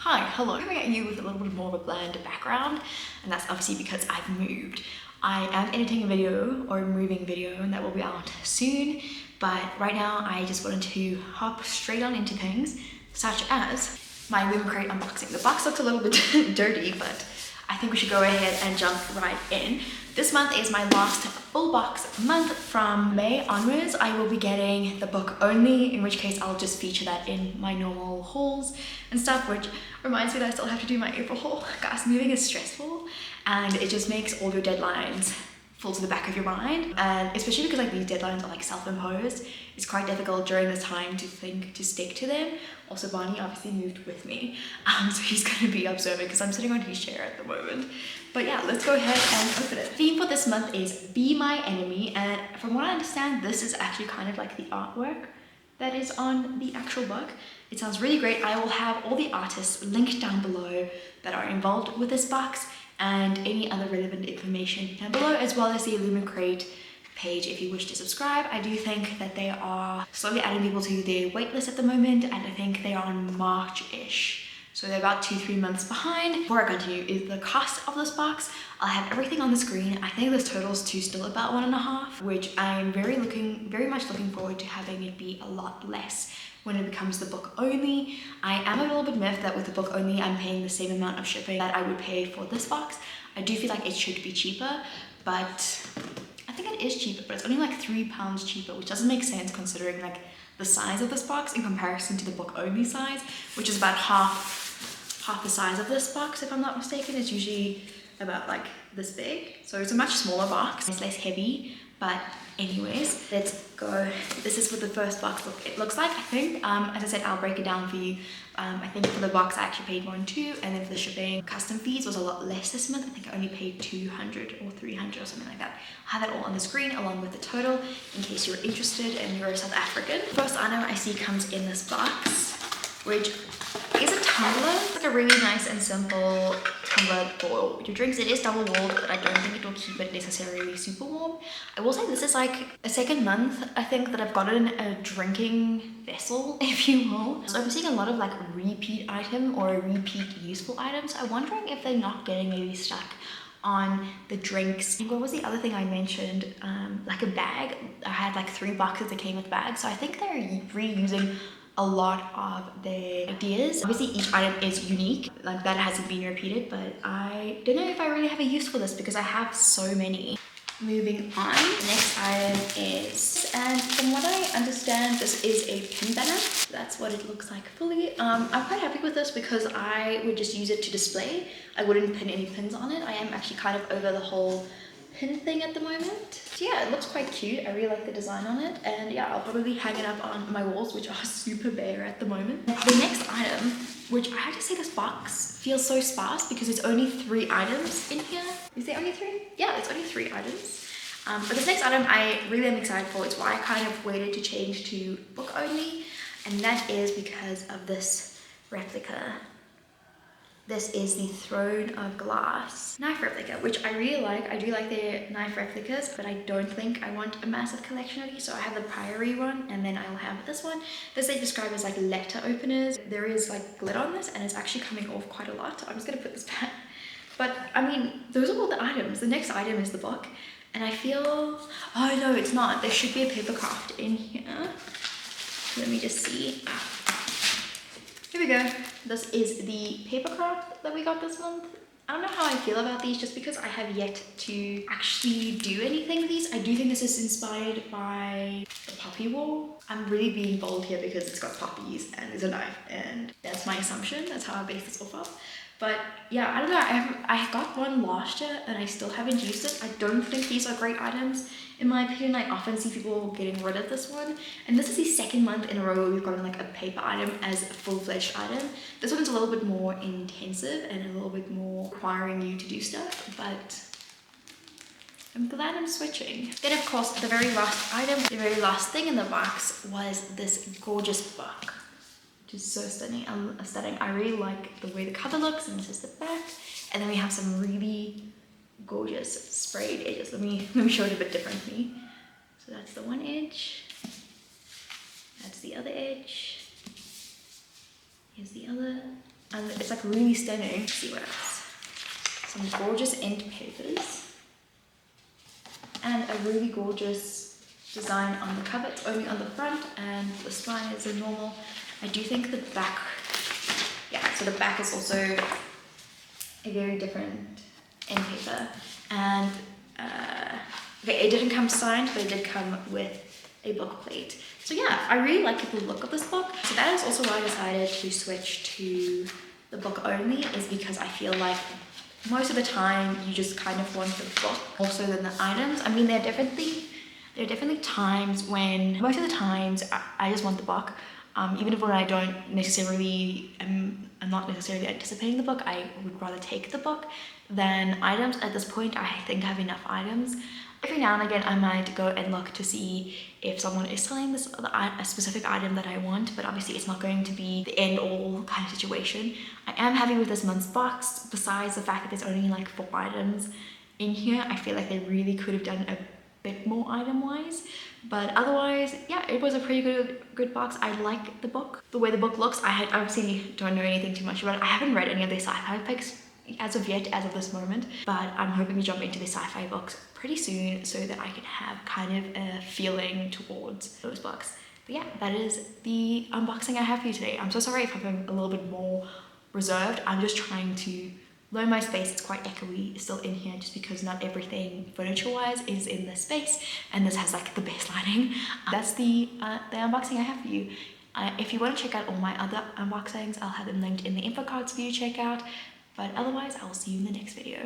Hi, hello. Coming at you with a little bit more of a bland background, and that's obviously because I've moved. I am editing a video or a moving video, and that will be out soon, but right now I just wanted to hop straight on into things, such as my illumicrate unboxing. The box looks a little bit dirty, but I think we should go ahead and jump right in. This month is my last full box month. From May onwards, I will be getting the book only, in which case I'll just feature that in my normal hauls and stuff, which reminds me that I still have to do my April haul. Guys, moving is stressful and it just makes all your deadlines fall to the back of your mind, and especially because like these deadlines are like self-imposed, it's quite difficult during this time to think to stick to them. Also, Barney obviously moved with me, so he's going to be observing because I'm sitting on his chair at the moment. But yeah, let's go ahead and open it. The theme for this month is Be My Enemy, and from what I understand, this is actually kind of like the artwork that is on the actual book. It sounds really great. I will have all the artists linked down below that are involved with this box and any other relevant information down below, as well as the illumicrate page if you wish to subscribe. I do think that they are slowly adding people to their waitlist at the moment, and I think they are on March-ish. So they're about 2-3 months behind. Before I continue, is the cost of this box. I'll have everything on the screen. I think this totals to still about 1.5, which I'm very much looking forward to having it be a lot less when it becomes the book only. I am a little bit miffed that with the book only, I'm paying the same amount of shipping that I would pay for this box. I do feel like it should be cheaper, but I think it is cheaper, but it's only like £3 cheaper, which doesn't make sense considering like the size of this box in comparison to the book only size, which is about half the size of this box, if I'm not mistaken. It's usually about like this big, so it's a much smaller box. It's less heavy, but anyways, let's go. This is what the first box looks like, I think. As I said, I'll break it down for you. I think for the box I actually paid $1.2, and then for the shipping custom fees was a lot less this month. I think I only paid $200 or $300 or something like that. I'll have it all on the screen along with the total in case you're interested and you're a South African. First item I see comes in this box, which is a tumbler. It's like a really nice and simple tumbler for your drinks. It is double walled, but I don't think it will keep it necessarily super warm. I will say this is like a second month, I think, that I've gotten a drinking vessel, if you will. So I'm seeing a lot of like repeat item or repeat useful items. I'm wondering if they're not getting maybe stuck on the drinks. What was the other thing I mentioned? Like a bag. I had like 3 boxes that came with bags, so I think they're reusing a lot of their ideas. Obviously each item is unique, like that hasn't been repeated, but I don't know if I really have a use for this because I have so many. Moving on, the next item is, and from what I understand, this is a pin banner. That's what it looks like fully. I'm quite happy with this because I would just use it to display. I wouldn't pin any pins on it. I am actually kind of over the whole pin thing at the moment. So yeah, it looks quite cute. I really like the design on it, and yeah, I'll probably hang it up on my walls, which are super bare at the moment. The next item, which I have to say, this box feels so sparse because it's only 3 items in here. Is there only 3? Yeah, it's only 3 items. But this next item I really am excited for. It's why I kind of waited to change to book only, and that is because of this replica. This is the Throne of Glass knife replica, which I really like. I do like their knife replicas, but I don't think I want a massive collection of these. So I have the Priory one, and then I will have this one. This they describe as like letter openers. There is like glitter on this, and it's actually coming off quite a lot. I'm just gonna put this back. But I mean, those are all the items. The next item is the book, and I feel, oh no, it's not. There should be a paper craft in here. Let me just see. Here we go. This is the paper craft that we got this month. I don't know how I feel about these just because I have yet to actually do anything with these. I do think this is inspired by the puppy wall. I'm really being bold here because it's got puppies and there's a knife, and that's my assumption. That's how I base this off of. But yeah, I don't know. I got one last year and I still haven't used it. I don't think these are great items. In my opinion, I often see people getting rid of this one. And this is the second month in a row where we've gotten like a paper item as a full-fledged item. This one's a little bit more intensive and a little bit more requiring you to do stuff, but I'm glad I'm switching. Then of course, the very last item, the very last thing in the box was this gorgeous book, which is so stunning. I really like the way the cover looks, and this is the back. And then we have some really gorgeous sprayed edges. Let me show it a bit differently. So that's the one edge. That's the other edge. Here's the other. And it's like really stunning. Let's see what else. Some gorgeous end papers. And a really gorgeous design on the cover. It's only on the front and the spine is a normal. I do think the back, yeah, so the back is also a very different end paper. And okay, it didn't come signed, but it did come with a book plate. So yeah, I really like the look of this book. So that is also why I decided to switch to the book only, is because I feel like most of the time you just kind of want the book more so than the items. I mean, there are definitely times when, most of the times I just want the book. Even if when I don't necessarily, I'm not necessarily anticipating the book, I would rather take the book than items. At this point, I think I have enough items. Every now and again, I might go and look to see if someone is selling this a specific item that I want, but obviously it's not going to be the end all kind of situation. I am happy with this month's box. Besides the fact that there's only like 4 items in here, I feel like they really could have done a bit more item-wise. But otherwise, yeah, it was a pretty good box. I like the book. The way the book looks, I obviously don't know anything too much about it. I haven't read any of the sci-fi picks as of yet, as of this moment, but I'm hoping to jump into the sci-fi books pretty soon so that I can have kind of a feeling towards those books. But yeah, that is the unboxing I have for you today. I'm so sorry if I'm a little bit more reserved. I'm just trying to lower my space. It's quite echoey still in here just because not everything furniture-wise is in this space, and this has like the best lighting. That's the unboxing I have for you. If you want to check out all my other unboxings, I'll have them linked in the info cards for you to check out. But otherwise, I will see you in the next video.